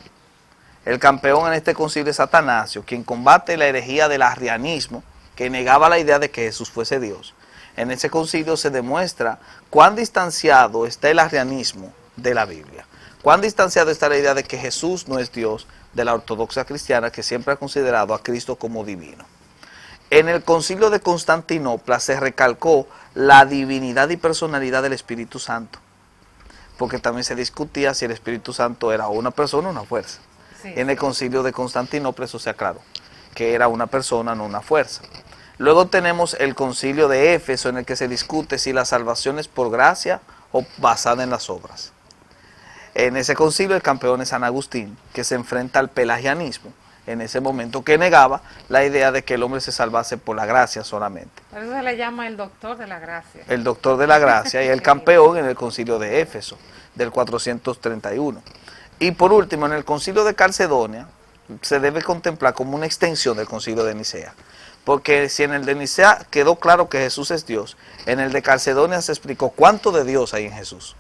El campeón en este concilio es Atanasio, quien combate la herejía del arrianismo, que negaba la idea de que Jesús fuese Dios. En ese concilio se demuestra cuán distanciado está el arrianismo de la Biblia, cuán distanciado está la idea de que Jesús no es Dios de la ortodoxia cristiana, que siempre ha considerado a Cristo como divino. En el concilio de Constantinopla se recalcó la divinidad y personalidad del Espíritu Santo, porque también se discutía si el Espíritu Santo era una persona o una fuerza. Sí. En el concilio de Constantinopla eso se aclaró, que era una persona, no una fuerza. Luego tenemos el concilio de Éfeso, en el que se discute si la salvación es por gracia o basada en las obras. En ese concilio el campeón es San Agustín, que se enfrenta al pelagianismo, en ese momento, que negaba la idea de que el hombre se salvase por la gracia solamente. Por eso se le llama el doctor de la gracia. El doctor de la gracia y el campeón en el concilio de Éfeso, del 431. Y por último, en el concilio de Calcedonia, se debe contemplar como una extensión del concilio de Nicea. Porque si en el de Nicea quedó claro que Jesús es Dios, en el de Calcedonia se explicó cuánto de Dios hay en Jesús.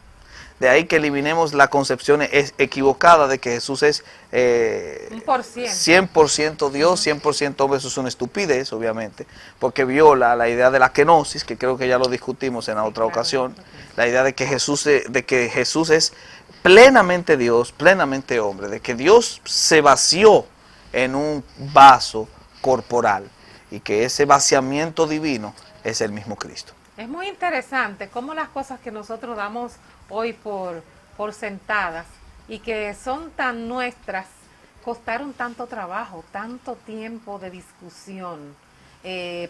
De ahí que eliminemos la concepción equivocada de que Jesús es 100% Dios, 100% hombre. Eso es una estupidez, obviamente, porque viola la idea de la kenosis, que creo que ya lo discutimos en la otra ocasión, la idea de que Jesús es plenamente Dios, plenamente hombre, de que Dios se vació en un vaso corporal y que ese vaciamiento divino es el mismo Cristo. Es muy interesante cómo las cosas que nosotros damos hoy por sentadas y que son tan nuestras, costaron tanto trabajo, tanto tiempo de discusión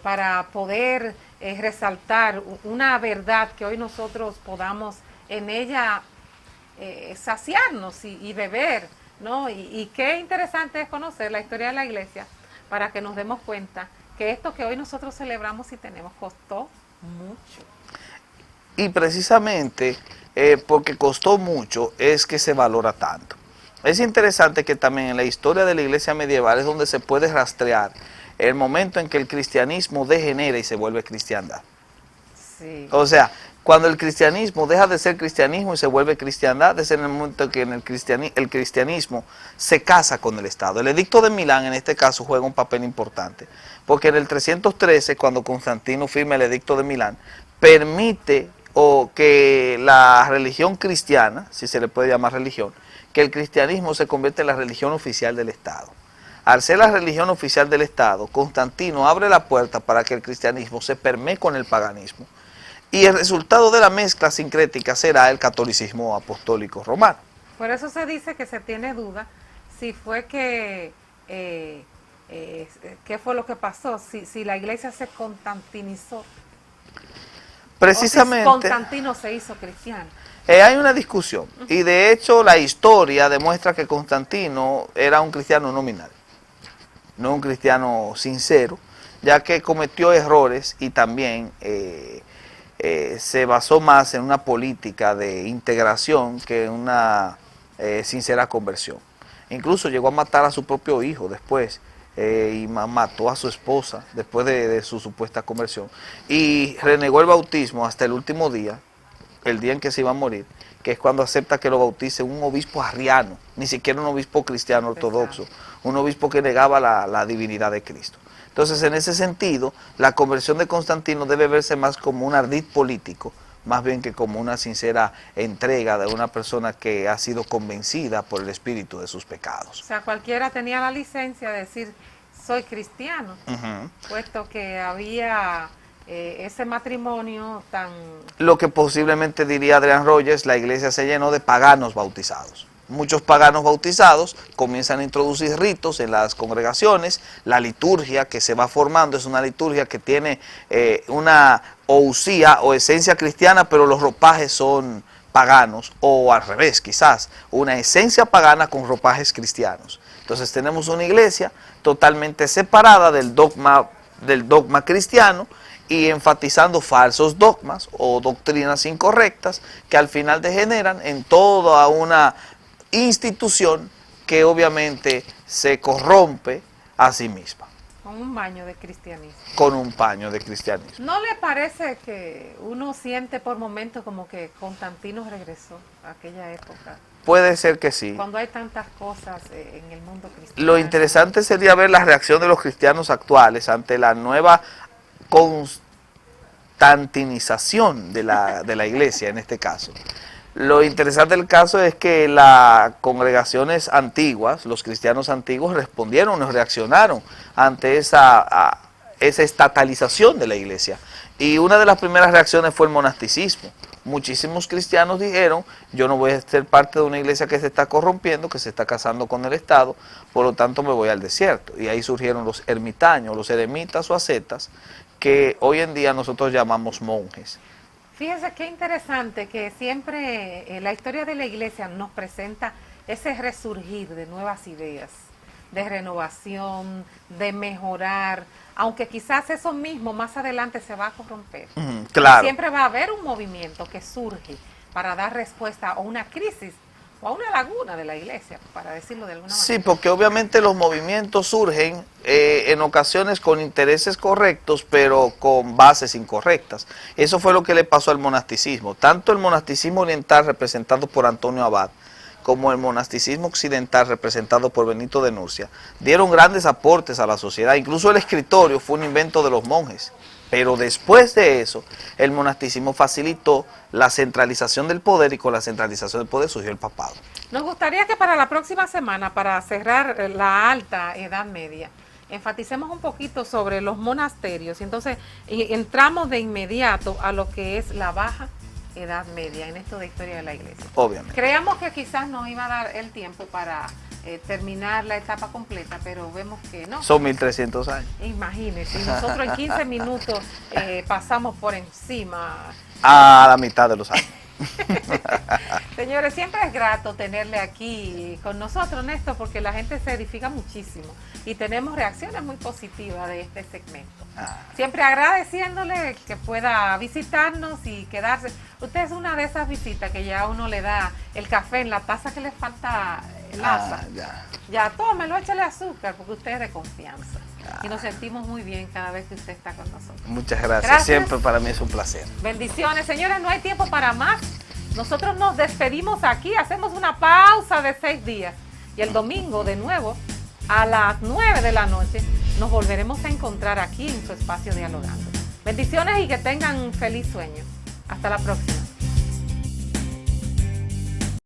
para poder resaltar una verdad que hoy nosotros podamos en ella saciarnos y beber, ¿no? Y qué interesante es conocer la historia de la iglesia para que nos demos cuenta que esto que hoy nosotros celebramos y tenemos costó mucho. Y precisamente porque costó mucho es que se valora tanto. Es interesante que también en la historia de la iglesia medieval es donde se puede rastrear el momento en que el cristianismo degenera y se vuelve cristiandad. Sí. O sea, cuando el cristianismo deja de ser cristianismo y se vuelve cristiandad, es en el momento en que el cristianismo se casa con el Estado. El edicto de Milán en este caso juega un papel importante, porque en el 313, cuando Constantino firma el edicto de Milán, permite que la religión cristiana, si se le puede llamar religión, que el cristianismo se convierte en la religión oficial del Estado. Al ser la religión oficial del Estado, Constantino abre la puerta para que el cristianismo se permee con el paganismo. Y el resultado de la mezcla sincrética será el catolicismo apostólico romano. Por eso se dice que se tiene duda si fue que, ¿qué fue lo que pasó? Si la iglesia se constantinizó. Precisamente. O si Constantino se hizo cristiano. Hay una discusión y de hecho la historia demuestra que Constantino era un cristiano nominal, no un cristiano sincero, ya que cometió errores y también se basó más en una política de integración que en una sincera conversión. Incluso llegó a matar a su propio hijo después y mató a su esposa después de su supuesta conversión y renegó el bautismo hasta el último día, el día en que se iba a morir, que es cuando acepta que lo bautice un obispo arriano, ni siquiera un obispo cristiano ortodoxo, un obispo que negaba la divinidad de Cristo. Entonces, en ese sentido, la conversión de Constantino debe verse más como un ardid político, más bien que como una sincera entrega de una persona que ha sido convencida por el espíritu de sus pecados. O sea, cualquiera tenía la licencia de decir, soy cristiano, puesto que había ese matrimonio tan... Lo que posiblemente diría Adrian Rogers, la iglesia se llenó de paganos bautizados. Muchos paganos bautizados comienzan a introducir ritos en las congregaciones. La liturgia que se va formando es una liturgia que tiene una ousia o esencia cristiana, pero los ropajes son paganos, o al revés quizás, una esencia pagana con ropajes cristianos. Entonces tenemos una iglesia totalmente separada del dogma cristiano, y enfatizando falsos dogmas o doctrinas incorrectas que al final degeneran en toda una institución que obviamente se corrompe a sí misma. Con un baño de cristianismo. Con un paño de cristianismo. ¿No le parece que uno siente por momentos como que Constantino regresó a aquella época? Puede ser que sí. Cuando hay tantas cosas en el mundo cristiano. Lo interesante sería ver la reacción de los cristianos actuales ante la nueva constantinización de la iglesia en este caso. Lo interesante del caso es que las congregaciones antiguas, los cristianos antiguos respondieron o reaccionaron ante esa estatalización de la iglesia. Y una de las primeras reacciones fue el monasticismo. Muchísimos cristianos dijeron, yo no voy a ser parte de una iglesia que se está corrompiendo, que se está casando con el Estado, por lo tanto me voy al desierto. Y ahí surgieron los ermitaños, los eremitas o ascetas, que hoy en día nosotros llamamos monjes. Fíjense qué interesante que siempre la historia de la iglesia nos presenta ese resurgir de nuevas ideas, de renovación, de mejorar, aunque quizás eso mismo más adelante se va a corromper. Claro. Siempre va a haber un movimiento que surge para dar respuesta a una crisis o a una laguna de la iglesia, para decirlo de alguna manera. Sí, porque obviamente los movimientos surgen en ocasiones con intereses correctos, pero con bases incorrectas. Eso fue lo que le pasó al monasticismo. Tanto el monasticismo oriental representado por Antonio Abad, como el monasticismo occidental representado por Benito de Nursia, dieron grandes aportes a la sociedad. Incluso el escritorio fue un invento de los monjes. Pero después de eso, el monasticismo facilitó la centralización del poder y con la centralización del poder surgió el papado. Nos gustaría que para la próxima semana, para cerrar la Alta Edad Media, enfaticemos un poquito sobre los monasterios. Entonces, entramos de inmediato a lo que es la Baja Edad Media en esto de historia de la iglesia. Obviamente. Creíamos que quizás nos iba a dar el tiempo para terminar la etapa completa, pero vemos que no. Son 1300 años. Imagínense, y nosotros en 15 minutos pasamos por encima. A la mitad de los años. Señores, siempre es grato tenerle aquí con nosotros, Néstor, porque la gente se edifica muchísimo y tenemos reacciones muy positivas de este segmento. Siempre agradeciéndole que pueda visitarnos y quedarse. Usted es una de esas visitas que ya uno le da el café en la taza que le falta el asa. Ya, tómelo, échale azúcar, porque usted es de confianza. Y nos sentimos muy bien cada vez que usted está con nosotros. Muchas gracias. Siempre para mí es un placer. Bendiciones, señores, no hay tiempo para más. Nosotros nos despedimos aquí, hacemos una pausa de 6 días y el domingo de nuevo a las 9 de la noche nos volveremos a encontrar aquí en su espacio Dialogando. Bendiciones y que tengan un feliz sueño. Hasta la próxima.